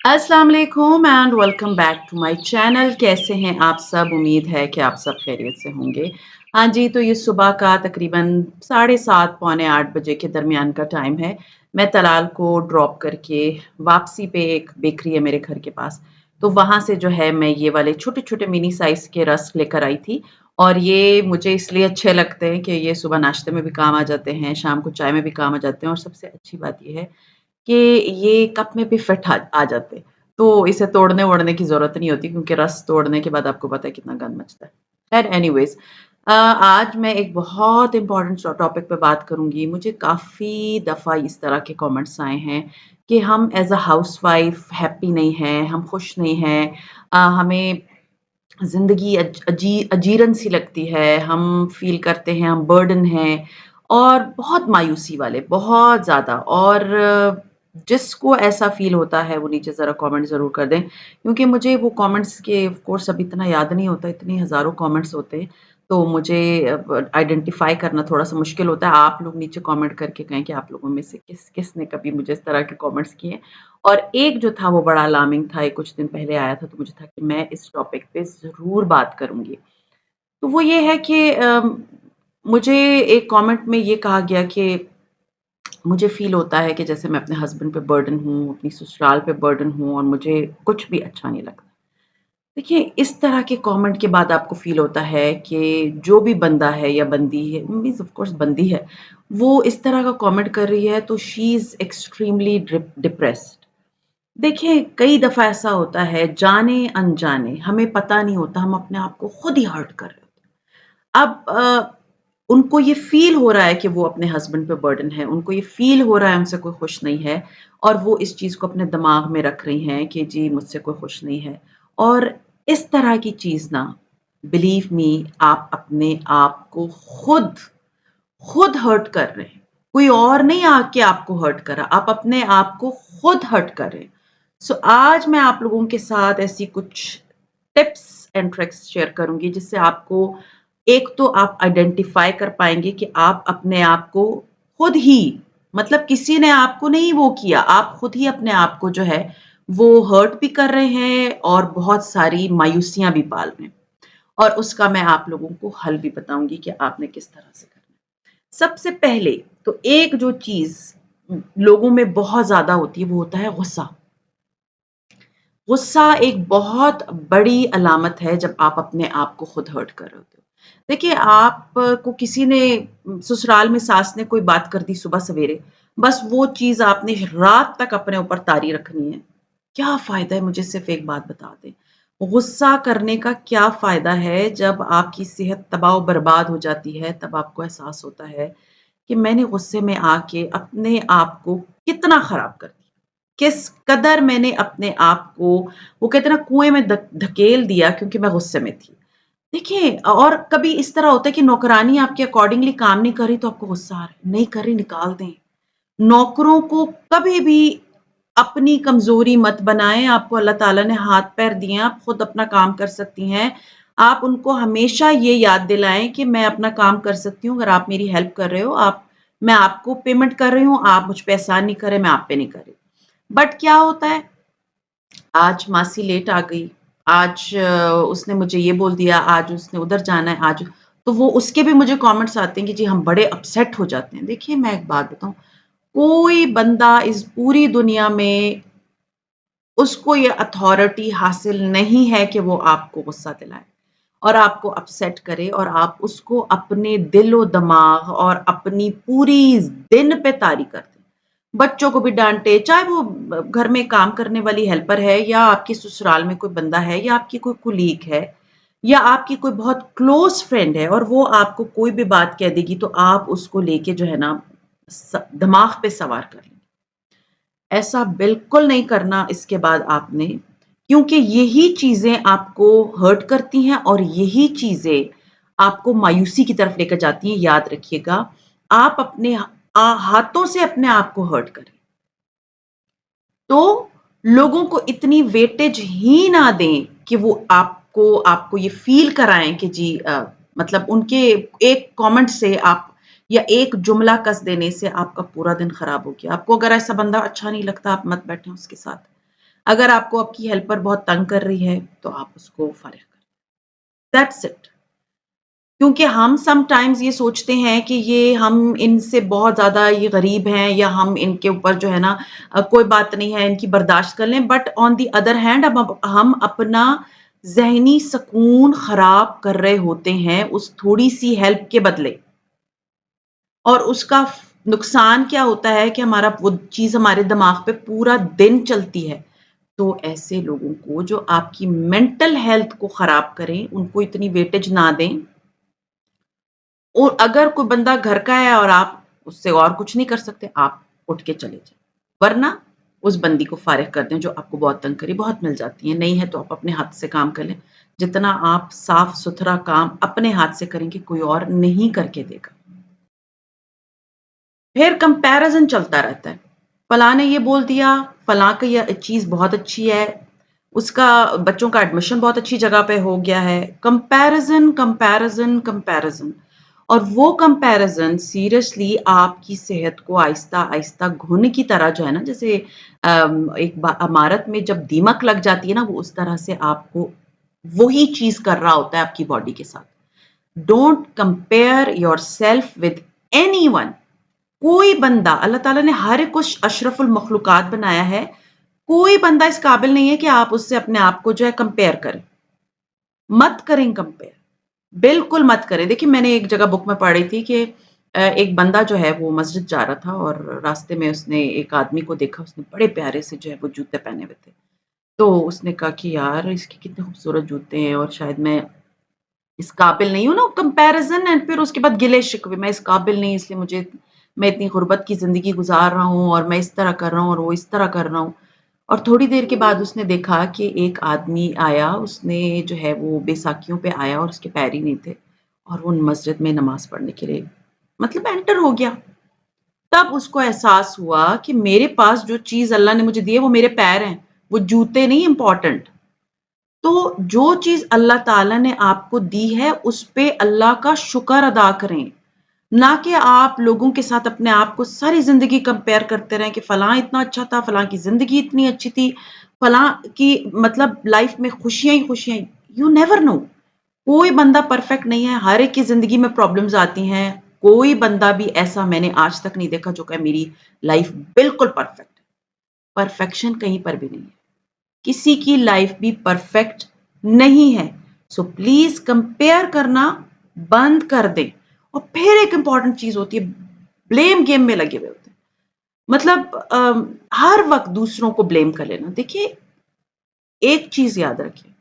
अस्सलाम वालेकुम and welcome back to my channel. कैसे हैं आप सब? उम्मीद है कि आप सब खैरियत से होंगे। हाँ जी, तो ये सुबह का तकरीबन 7:30 पौने 8 बजे के दरमियान का टाइम है। मैं तलाल को ड्रॉप करके वापसी पे एक बेकरी है मेरे घर के पास, तो वहाँ से जो है मैं ये वाले छोटे-छोटे मिनी साइज़ के रस्क लेकर आई थी। और ये मुझे इसलिए अच्छे लगते हैं कि ये सुबह नाश्ते में भी काम आ जाते हैं, शाम को चाय में भी काम आ जाते हैं और सबसे अच्छी बात ये है कि ये कप में भी फिट आ जाते। तो इसे तोड़ने-वोड़ने की ज़रूरत नहीं होती क्योंकि रस तोड़ने के बाद आपको पता है कितना गंद मचता है। खैर एनीवेज़, आज मैं एक बहुत इम्पोर्टेंट टॉपिक पे बात करूँगी। मुझे काफ़ी दफ़ा इस तरह के कमेंट्स आए हैं कि हम एज़ अ हाउसवाइफ़ हैप्पी नहीं हैं, हम खुश नहीं हैं, हमें ज़िंदगी अजीरन सी लगती है, हम फ़ील करते हैं हम बर्डन हैं और बहुत मायूसी वाले, बहुत ज़्यादा। और जिसको ऐसा फ़ील होता है वो नीचे ज़रा कमेंट ज़रूर कर दें, क्योंकि मुझे वो कमेंट्स के ऑफ़ कोर्स अभी इतना याद नहीं होता, इतनी हज़ारों कमेंट्स होते हैं, तो मुझे आइडेंटिफ़ाई करना थोड़ा-सा मुश्किल होता है। आप लोग नीचे कमेंट करके कहें कि आप लोगों में से किसने कभी मुझे इस तरह के कमेंट्स किए। और एक जो था वो बड़ा अलार्मिंग था, ये कुछ दिन पहले आया था, तो मुझे था कि मैं इस टॉपिक पे ज़रूर बात करूँगी। तो वो ये है कि मुझे एक कमेंट में ये कहा गया कि मुझे फ़ील होता है कि जैसे मैं अपने हस्बैंड पे बर्डन हूँ, अपनी ससुराल पे बर्डन हूँ और मुझे कुछ भी अच्छा नहीं लगता। देखिए, इस तरह के कमेंट के बाद आपको फ़ील होता है कि जो भी बंदा है या बंदी है, मीन्स ऑफ़ कोर्स बंदी है, वो इस तरह का कमेंट कर रही है तो शी इज़ एक्सट्रीमली डिप्रेस्ड। देखिए, कई दफ़ा ऐसा होता है जाने-अनजाने हमें पता नहीं होता, हम अपने आप को खुद ही हर्ट कर रहे होते हैं। अब उनको ये फ़ील हो रहा है कि वो अपने हस्बैंड पे बर्डन है, उनको ये फ़ील हो रहा है उनसे कोई खुश नहीं है और वो इस चीज़ को अपने दिमाग में रख रही हैं कि जी मुझसे कोई खुश नहीं है। और इस तरह की चीज़ ना, बिलीव मी, आप अपने आप को खुद हर्ट कर रहे हैं। कोई और नहीं आके आपको हर्ट कर रहा, आप अपने आप को खुद हर्ट कर रहे हैं। सो आज मैं आप लोगों के साथ ऐसी कुछ टिप्स एंड ट्रिक्स शेयर करूँगी जिससे आपको एक तो आप आइडेंटिफ़ाई कर पाएँगे कि आप अपने आप को खुद ही, मतलब किसी ने आपको नहीं वो किया, आप खुद ही अपने आप को जो है वो हर्ट भी कर रहे हैं और बहुत सारी मायूसियाँ भी पाल रहे हैं। और उसका मैं आप लोगों को हल भी बताऊँगी कि आपने किस तरह से करना है। सबसे पहले तो एक जो चीज़ लोगों में बहुत ज़्यादा होती है वो होता है गुस्सा। गुस्सा एक बहुत बड़ी अलामत है जब आप अपने आप को खुद हर्ट कर रहे होते हो। देखिए, आप को किसी ने ससुराल में सास ने कोई बात कर दी सुबह सवेरे, बस वो चीज़ आपने रात तक अपने ऊपर तारी रखनी है। क्या फ़ायदा है, मुझे सिर्फ़ एक बात बता दें, गुस्सा करने का क्या फ़ायदा है जब आपकी सेहत तबाह-बर्बाद हो जाती है, तब आपको एहसास होता है कि मैंने गुस्से में आके अपने आप को कितना ख़राब कर दिया। किस कदर मैंने अपने आप को, वो कहते हैं ना, कुएँ में धकेल दिया क्योंकि मैं गुस्से में थी। देखिए, और कभी इस तरह होता है कि नौकरानी आपके अकॉर्डिंगली काम नहीं कर रही तो आपको गुस्सा आ रहा है, नहीं कर रही निकाल दें। नौकरों को कभी भी अपनी कमज़ोरी मत बनाएँ, आपको अल्लाह ताला ने हाथ-पैर दिए हैं, आप खुद अपना काम कर सकती हैं। आप उनको हमेशा ये याद दिलाएँ कि मैं अपना काम कर सकती हूँ, अगर आप मेरी हेल्प कर रहे हो, मैं आपको पेमेंट कर रही हूँ, आप मुझ पे एहसान नहीं कर रहे, मैं आप पे नहीं कर रही। बट क्या होता है, आज मासी लेट आ गई, आज उसने मुझे ये बोल दिया, आज उसने उधर जाना है, आज तो वो उसके भी मुझे कमेंट्स आते हैं कि जी हम बड़े अपसेट हो जाते हैं। देखिए, मैं एक बात बताऊँ, कोई बंदा इस पूरी दुनिया में, उसको ये अथॉरिटी हासिल नहीं है कि वो आपको गुस्सा दिलाए और आपको अपसेट करे और आप उसको अपने दिलो-दिमाग और अपनी पूरी दिन पे तारी कर दें। बच्चों को भी डाँटे, चाहे वो घर में काम करने वाली हेल्पर है या आपके ससुराल में कोई बंदा है या आपकी कोई कोलीग है या आपकी कोई बहुत क्लोज़ फ्रेंड है और वो आपको कोई भी बात कह देगी तो आप उसको लेके जो है ना दिमाग पे सवार कर लें। ऐसा बिल्कुल नहीं करना इसके बाद आपने, क्योंकि यही चीज़ें आपको हर्ट करती हैं और यही चीज़ें आपको मायूसी की तरफ लेकर जाती हैं, याद रखिएगा। आप अपने हाथों से अपने आप को हर्ट करें। तो लोगों को इतनी वेटेज ही ना दें कि वो आपको आपको ये फ़ील कराएँ कि जी मतलब उनके एक कमेंट से आप या एक जुमला कस देने से आपका पूरा दिन खराब हो गया। आपको अगर ऐसा बंदा अच्छा नहीं लगता, आप मत बैठें उसके साथ। اگر آپ کو آپ کی ہیلپر بہت تنگ کر رہی ہے تو آپ اس کو فارغ کریں. That's it. کیونکہ ہم سم ٹائمز یہ سوچتے ہیں کہ یہ ہم ان سے بہت زیادہ یہ غریب ہیں یا ہم ان کے اوپر جو ہے نا کوئی بات نہیں ہے ان کی برداشت کر لیں. But on the other hand ہم اپنا ذہنی سکون خراب کر رہے ہوتے ہیں اس تھوڑی سی ہیلپ کے بدلے. اور اس کا نقصان کیا ہوتا ہے کہ ہمارا وہ چیز ہمارے دماغ پہ پورا دن چلتی ہے. تو ایسے لوگوں کو جو آپ کی مینٹل ہیلتھ کو خراب کریں ان کو اتنی ویٹیج نہ دیں. اور اگر کوئی بندہ گھر کا ہے اور آپ اس سے اور کچھ نہیں کر سکتے آپ اٹھ کے چلے جائیں. ورنہ اس بندی کو فارغ کر دیں جو آپ کو بہت تنگ کری. بہت مل جاتی ہیں. نہیں ہے تو آپ اپنے ہاتھ سے کام کر لیں. جتنا آپ صاف ستھرا کام اپنے ہاتھ سے کریں گے کوئی اور نہیں کر کے دے گا. پھر کمپیرزن چلتا رہتا ہے. فلاں نے یہ بول دیا فلاں کا یہ چیز بہت اچھی ہے اس کا بچوں کا ایڈمیشن بہت اچھی جگہ پہ ہو گیا ہے. Comparison comparison comparison. اور وہ کمپیرزن سیریسلی آپ کی صحت کو آہستہ آہستہ گھن کی طرح جو ہے نا جیسے ایک عمارت میں جب دیمک لگ جاتی ہے نا وہ اس طرح سے آپ کو وہی چیز کر رہا ہوتا ہے آپ کی باڈی کے ساتھ. Don't compare your self with any one. کوئی بندہ اللہ تعالیٰ نے ہر ایک کو اشرف المخلوقات بنایا ہے. کوئی بندہ اس قابل نہیں ہے کہ آپ اس سے اپنے آپ کو جو ہے کمپیئر کریں. مت کریں کمپیئر. بالکل مت کریں. دیکھیں میں نے ایک جگہ بک میں پڑھی تھی کہ ایک بندہ جو ہے وہ مسجد جا رہا تھا اور راستے میں اس نے ایک آدمی کو دیکھا اس نے بڑے پیارے سے جو ہے وہ جوتے پہنے ہوئے تھے. تو اس نے کہا کہ یار اس کے کتنے خوبصورت جوتے ہیں اور شاید میں اس قابل نہیں ہوں نا. کمپیرزن اینڈ پھر اس کے بعد گلے شکوے میں اس قابل نہیں اس لیے مجھے میں اتنی غربت کی زندگی گزار رہا ہوں اور میں اس طرح کر رہا ہوں اور وہ اس طرح کر رہا ہوں. اور تھوڑی دیر کے بعد اس نے دیکھا کہ ایک آدمی آیا اس نے جو ہے وہ بیساکھیوں پہ آیا اور اس کے پیر ہی نہیں تھے اور وہ مسجد میں نماز پڑھنے کے لیے مطلب انٹر ہو گیا. تب اس کو احساس ہوا کہ میرے پاس جو چیز اللہ نے مجھے دی ہے وہ میرے پیر ہیں وہ جوتے نہیں امپورٹنٹ. تو جو چیز اللہ تعالیٰ نے آپ کو دی ہے اس پہ اللہ کا شکر ادا کریں. نہ کہ آپ لوگوں کے ساتھ اپنے آپ کو ساری زندگی کمپیئر کرتے رہیں کہ فلاں اتنا اچھا تھا فلاں کی زندگی اتنی اچھی تھی فلاں کی مطلب لائف میں خوشیاں ہی خوشیاں. You never know. کوئی بندہ پرفیکٹ نہیں ہے. ہر ایک کی زندگی میں پرابلمز آتی ہیں. کوئی بندہ بھی ایسا میں نے آج تک نہیں دیکھا جو کہ میری لائف بالکل پرفیکٹ ہے. پرفیکشن کہیں پر بھی نہیں ہے. کسی کی لائف بھی پرفیکٹ نہیں ہے. سو پلیز کمپیئر کرنا بند کر دیں. اور پھر ایک امپورٹنٹ چیز ہوتی ہے بلیم گیم میں لگے ہوئے ہوتے ہیں. مطلب ہر وقت دوسروں کو بلیم کر لینا. دیکھیے ایک چیز یاد رکھیں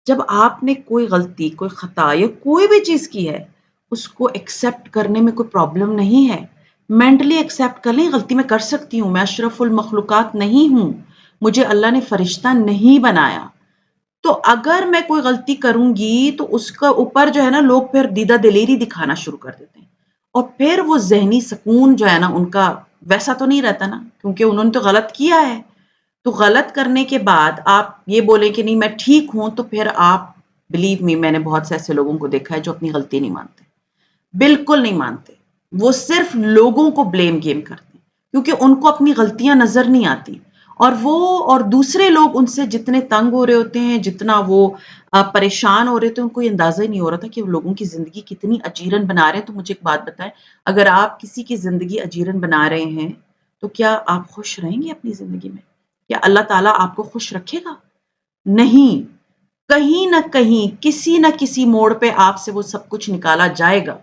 جب آپ نے کوئی غلطی کوئی خطا یا کوئی بھی چیز کی ہے اس کو ایکسپٹ کرنے میں کوئی پرابلم نہیں ہے. مینٹلی ایکسپٹ کر لیں غلطی میں کر سکتی ہوں. میں اشرف المخلوقات نہیں ہوں. مجھے اللہ نے فرشتہ نہیں بنایا. تو اگر میں کوئی غلطی کروں گی تو اس کا اوپر جو ہے نا لوگ پھر دیدہ دلیری دکھانا شروع کر دیتے ہیں. اور پھر وہ ذہنی سکون جو ہے نا ان کا ویسا تو نہیں رہتا نا کیونکہ انہوں نے تو غلط کیا ہے. تو غلط کرنے کے بعد آپ یہ بولیں کہ نہیں میں ٹھیک ہوں تو پھر آپ بلیو می میں نے بہت سے ایسے لوگوں کو دیکھا ہے جو اپنی غلطی نہیں مانتے. بالکل نہیں مانتے. وہ صرف لوگوں کو بلیم گیم کرتے ہیں کیونکہ ان کو اپنی غلطیاں نظر نہیں آتی. اور وہ اور دوسرے لوگ ان سے جتنے تنگ ہو رہے ہوتے ہیں جتنا وہ پریشان ہو رہے تھے ان کو یہ اندازہ ہی نہیں ہو رہا تھا کہ وہ لوگوں کی زندگی کتنی اجیرن بنا رہے ہیں. تو مجھے ایک بات بتائیں اگر آپ کسی کی زندگی اجیرن بنا رہے ہیں تو کیا آپ خوش رہیں گے اپنی زندگی میں؟ کیا اللہ تعالیٰ آپ کو خوش رکھے گا؟ نہیں. کہیں نہ کہیں کسی نہ کسی موڑ پہ آپ سے وہ سب کچھ نکالا جائے گا.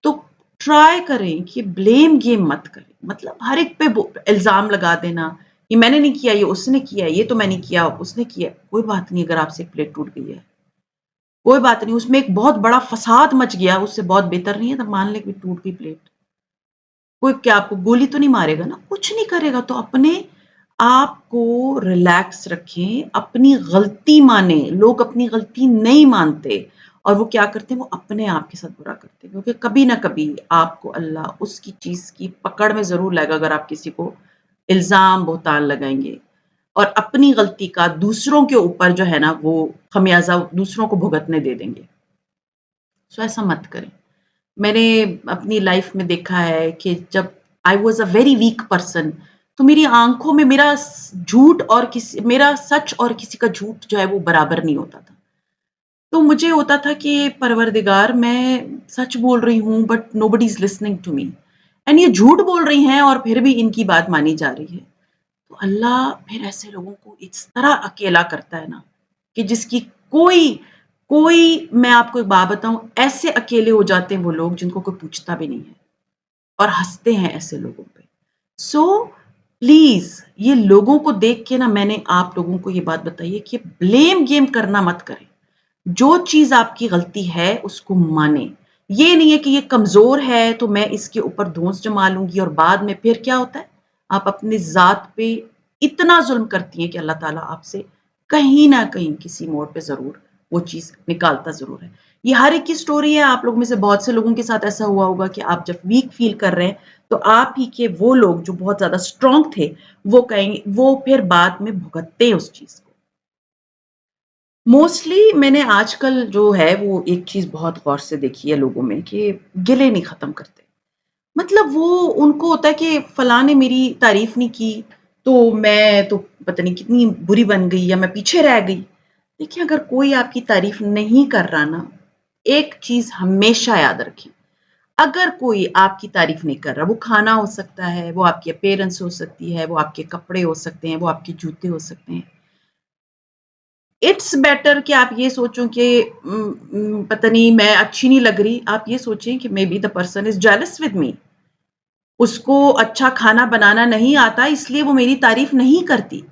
تو ٹرائی کریں کہ بلیم گیم مت کریں. مطلب ہر ایک پہ الزام لگا دینا یہ میں نے نہیں کیا یہ اس نے کیا یہ تو میں نے کیا اس نے کیا. کوئی بات نہیں اگر آپ سے ایک پلیٹ ٹوٹ گئی ہے کوئی بات نہیں اس میں ایک بہت بڑا فساد مچ گیا اس سے بہت بہتر نہیں ہے تو مان لیں کہ ٹوٹ گئی پلیٹ. کوئی کیا آپ کو گولی تو نہیں مارے گا نا کچھ نہیں کرے گا. تو اپنے آپ کو ریلیکس رکھیں. اپنی غلطی مانیں. لوگ اپنی غلطی نہیں مانتے اور وہ کیا کرتے ہیں وہ اپنے آپ کے ساتھ برا کرتے ہیں کیونکہ کبھی نہ کبھی آپ کو اللہ اس کی چیز کی پکڑ میں ضرور لائے گا اگر آپ کسی کو الزام بہتان لگائیں گے اور اپنی غلطی کا دوسروں کے اوپر جو ہے نا وہ خمیازہ دوسروں کو بھگتنے دے دیں گے. سو ایسا مت کریں. میں نے اپنی لائف میں دیکھا ہے کہ جب I was a very weak person तो मेरी आँखों में मेरा सच और किसी का झूठ जो है वो बराबर नहीं होता था। तो मुझे होता था कि परवरदिगार मैं सच बोल रही हूँ but nobody is listening to me and ये झूठ बोल रही हैं और फिर भी इनकी बात मानी जा रही है। तो अल्लाह फिर ऐसे लोगों को इस तरह अकेला करता है ना कि जिसकी कोई कोई मैं आपको एक बात बताऊँ, ऐसे अकेले हो जाते हैं वो लोग जिनको कोई पूछता भी नहीं है और हँसते हैं ऐसे लोगों पे। सो प्लीज़ ये लोगों को देख के ना मैंने आप लोगों को ये बात बताई है कि ब्लेम गेम करना मत करें। जो चीज़ आपकी गलती है उसको मानें। ये नहीं है कि ये कमज़ोर है तो मैं इसके ऊपर धौंस जमा लूँगी और बाद में फिर क्या होता है? आप अपनी ज़ात पे इतना ज़ुल्म करती हैं कि अल्लाह ताला आपसे कहीं न कहीं किसी मोड़ पे ज़रूर वो चीज़ निकालता ज़रूर है। ये हर एक की स्टोरी है, आप लोग में से बहुत से लोगों के साथ ऐसा हुआ होगा कि आप जब वीक फ़ील कर रहे हैं, तो आप ही के वो लोग जो बहुत ज़्यादा स्ट्रॉन्ग थे, वो फिर बाद में भुगतते हैं उस चीज़ को। मोस्टली मैंने आजकल जो है वो एक चीज़ बहुत गौर से देखी है लोगों में कि गिले नहीं ख़त्म करते। मतलब वो उनको होता है कि फलाँ ने मेरी तारीफ़ नहीं की, तो मैं तो पता नहीं कितनी बुरी बन गई या मैं पीछे रह गई। देखिए अगर कोई आपकी तारीफ़ नहीं कर रहा ना, एक चीज़ हमेशा याद रखें, अगर कोई आपकी तारीफ़ नहीं कर रहा, वो खाना हो सकता है, वो आपकी अपीयरेंस हो सकती है, वो आपके कपड़े हो सकते हैं, वो आपके जूते हो सकते हैं। इट्स बेटर कि आप ये सोचो कि पता नहीं मैं अच्छी नहीं लग रही, आप ये सोचें कि may be the person is jealous with me. उसको अच्छा खाना बनाना नहीं आता इसलिए वो मेरी तारीफ़ नहीं करती।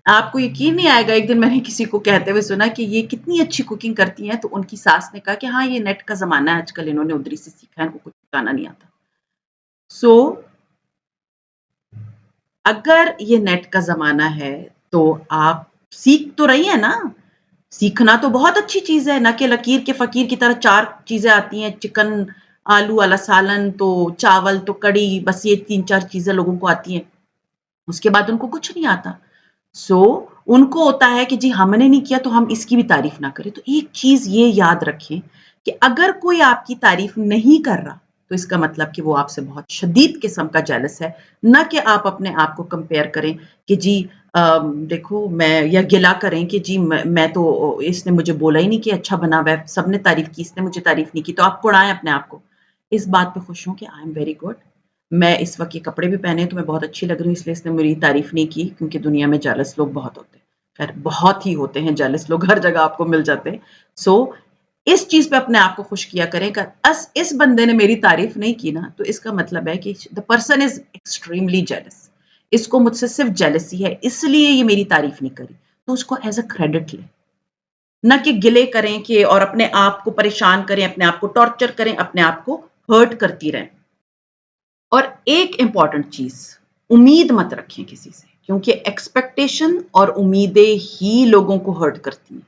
आपको यकीन नहीं आएगा, एक दिन मैंने किसी को कहते हुए सुना कि ये कितनी अच्छी कुकिंग करती हैं, तो उनकी सास ने कहा कि हाँ, ये नेट का ज़माना है आजकल, इन्होंने उधरी से सीखा है, इनको कुछ पकाना नहीं आता। सो अगर ये नेट का ज़माना है, तो आप सीख तो रही हैं ना? सीखना तो बहुत अच्छी चीज़ है, ना कि लकीर के फ़कीर की तरह 4 चीज़ें आती हैं, चिकन, आलू वाला सालन, तो चावल, तो कढ़ी, बस ये 3-4 चीज़ें लोगों को आती हैं। उसके बाद उनको कुछ नहीं आता। सो उनको होता है कि जी हमने नहीं किया तो हम इसकी भी तारीफ़ ना करें। तो एक चीज़ ये याद रखें कि अगर कोई आपकी तारीफ़ नहीं कर रहा, तो इसका मतलब कि वो आपसे बहुत शदीद किस्म का जेलस है, ना कि आप अपने आप को कंपेयर करें कि जी देखो मैं या गिला करें कि जी मैं तो इसने मुझे बोला ही नहीं कि अच्छा बना हुआ है, सबने तारीफ़ की, इसने मुझे तारीफ़ नहीं की, तो आप कुढ़ाएँ अपने आप को। इस बात पे खुश हूँ कि आई एम वेरी गुड। मैं इस वक़्त ये कपड़े भी पहने हैं तो मैं बहुत अच्छी लग रही हूँ इसलिए इसने मेरी तारीफ़ नहीं की क्योंकि दुनिया में जेलस लोग बहुत होते हैं। ख़ैर बहुत ही होते हैं जेलस लोग हर जगह आपको मिल जाते हैं। सो इस चीज़ पे अपने आप को खुश किया करें कि अस इस बंदे ने मेरी तारीफ़ नहीं की ना तो इसका मतलब है कि the person is extremely jealous. इसको मुझसे सिर्फ़ जेलसी है इसलिए ये मेरी तारीफ़ नहीं करी। तो उसको एज़ अ क्रेडिट लें। ना कि गिले करें कि और अपने आप को परेशान करें, अपने आप को टॉर्चर करें, अपने आप को हर्ट करती रहें। और एक इम्पॉर्टेंट चीज़, उम्मीद मत रखें किसी से, क्योंकि एक्सपेक्टेशन और उम्मीदें ही लोगों को हर्ट करती हैं।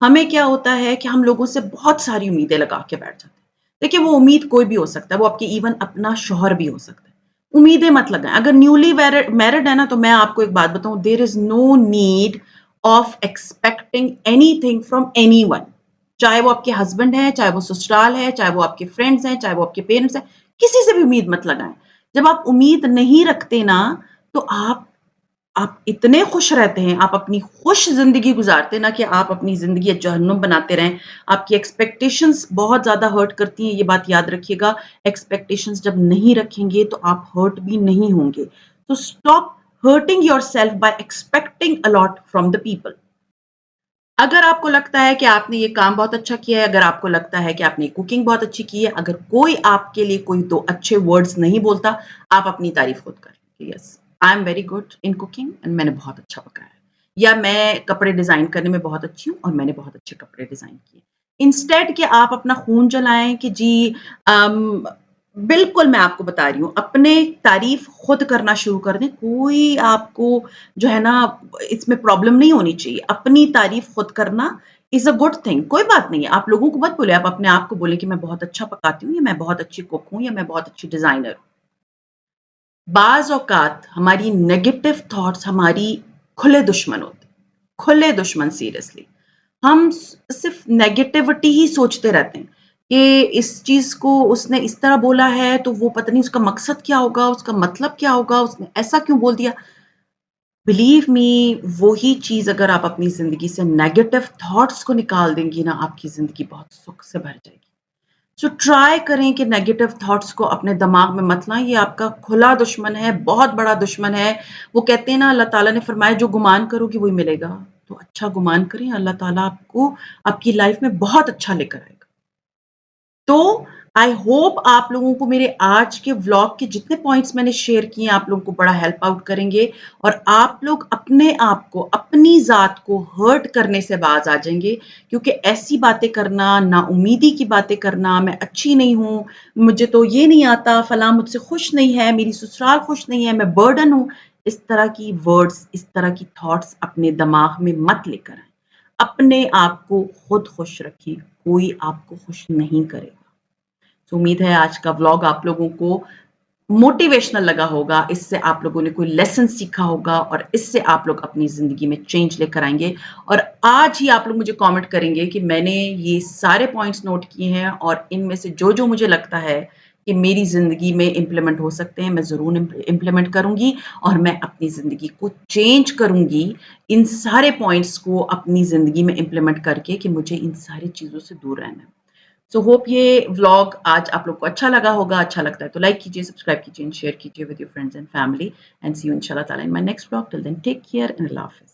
हमें क्या होता है कि हम लोगों से बहुत सारी उम्मीदें लगा के बैठ जाते हैं। देखिए, वो उम्मीद कोई भी हो सकता है, वो आपकी इवन अपना शौहर भी हो सकता है। उम्मीदें मत लगाएँ, अगर न्यूली मैरिड है ना, तो मैं आपको एक बात बताऊँ, there is no need of expecting anything from anyone. चाहे वो आपके हस्बैंड हैं, चाहे वो ससुराल है, चाहे वो आपके फ्रेंड्स हैं, चाहे वो आपके पेरेंट्स हैं, किसी से भी उम्मीद मत लगाएँ। जब आप उम्मीद नहीं रखते ना, तो आप इतने खुश रहते हैं, आप अपनी खुश ज़िंदगी गुज़ारते हैं ना कि आप अपनी ज़िंदगी जहन्नुम बनाते रहें। आपकी एक्सपेक्टेशंस बहुत ज़्यादा हर्ट करती हैं, ये बात याद रखिएगा। एक्सपेक्टेशंस जब नहीं रखेंगे तो आप हर्ट भी नहीं होंगे। तो stop hurting yourself by expecting a lot from the people. अगर आपको लगता है कि आपने ये काम बहुत अच्छा किया है, अगर आपको लगता है कि आपने कुकिंग बहुत अच्छी की है, अगर कोई आपके लिए कोई 2 अच्छे वर्ड्स नहीं बोलता, आप अपनी तारीफ़ खुद कर लीजिए। Yes, I am very good in cooking and मैंने बहुत अच्छा पकाया है। या मैं कपड़े डिज़ाइन करने में बहुत अच्छी हूँ और मैंने बहुत अच्छे कपड़े डिज़ाइन किए। इंस्टेड कि आप अपना खून जलाएँ कि जी अम, बिल्कुल मैं आपको बता रही हूँ, अपने तारीफ़ खुद करना शुरू कर दें। कोई आपको जो है ना इसमें प्रॉब्लम नहीं होनी चाहिए। अपनी तारीफ़ खुद करना इज़ अ गुड थिंग, कोई बात नहीं है। आप लोगों को मत बोलें, आप अपने आप को बोलें कि मैं बहुत अच्छा पकाती हूँ या मैं बहुत अच्छी कुक हूँ या मैं बहुत अच्छी डिज़ाइनर हूँ। बाज़ औक़ात हमारी नेगेटिव थॉट्स हमारी खुले दुश्मन होते हैं, खुले दुश्मन सीरियसली। हम सिर्फ़ नेगेटिविटी ही सोचते रहते हैं। कि इस चीज़ को उसने इस तरह बोला है, तो वो पता नहीं उसका मकसद क्या होगा, उसका मतलब क्या होगा, उसने ऐसा क्यों बोल दिया? बिलीव मी, वही चीज़ अगर आप अपनी ज़िंदगी से नेगेटिव थॉट्स को निकाल देंगी ना, आपकी ज़िंदगी बहुत सुख से भर जाएगी। सो ट्राई करें कि नेगेटिव थॉट्स को अपने दिमाग में मत लाएँ, ये आपका खुला दुश्मन है, बहुत बड़ा दुश्मन है। वो कहते हैं ना, अल्लाह ताला ने फरमाया जो गुमान करोगे वही मिलेगा। तो अच्छा गुमान करें, अल्लाह ताला आपको आपकी लाइफ़ में बहुत अच्छा लेकर आएगा। तो आई होप आप लोगों को मेरे आज के व्लॉग के जितने पॉइंट्स मैंने शेयर किए आप लोगों को बड़ा हेल्प आउट करेंगे और आप लोग अपने आप को, अपनी ज़ात को हर्ट करने से बाज़ आ जाएँगे, क्योंकि ऐसी बातें करना, नाउम्मीदी की बातें करना, मैं अच्छी नहीं हूँ, मुझे तो ये नहीं आता, फलाँ मुझसे खुश नहीं है, मेरी ससुराल खुश नहीं है, मैं बर्डन हूँ, इस तरह की वर्ड्स, इस तरह की थॉट्स अपने दिमाग में मत लेकर आएँ। अपने आप को खुद खुश रखिए, कोई आपको खुश नहीं करेगा। तो उम्मीद है आज का व्लॉग आप लोगों को मोटिवेशनल लगा होगा, इससे आप लोगों ने कोई लेसन सीखा होगा और इससे आप लोग अपनी ज़िंदगी में चेंज लेकर आएँगे और आज ही आप लोग मुझे कमेंट करेंगे कि मैंने ये सारे पॉइंट्स नोट किए हैं और इनमें से जो-जो मुझे लगता है कि मेरी ज़िंदगी में इम्प्लीमेंट हो सकते हैं, मैं ज़रूर इम्प्लीमेंट करूँगी और मैं अपनी ज़िंदगी को चेंज करूँगी, इन सारे पॉइंट्स को अपनी ज़िंदगी में इम्प्लीमेंट करके कि मुझे इन सारी चीज़ों से दूर रहना है। सो होप ये व्लॉग आज आप लोग को अच्छा लगा होगा। अच्छा लगता है तो लाइक कीजिए, सब्सक्राइब कीजिए एंड शेयर कीजिए with your friends and family and see you इंशाल्लाह ताला in my next vlog. Till then take care and अल्लाह हाफ़िज़।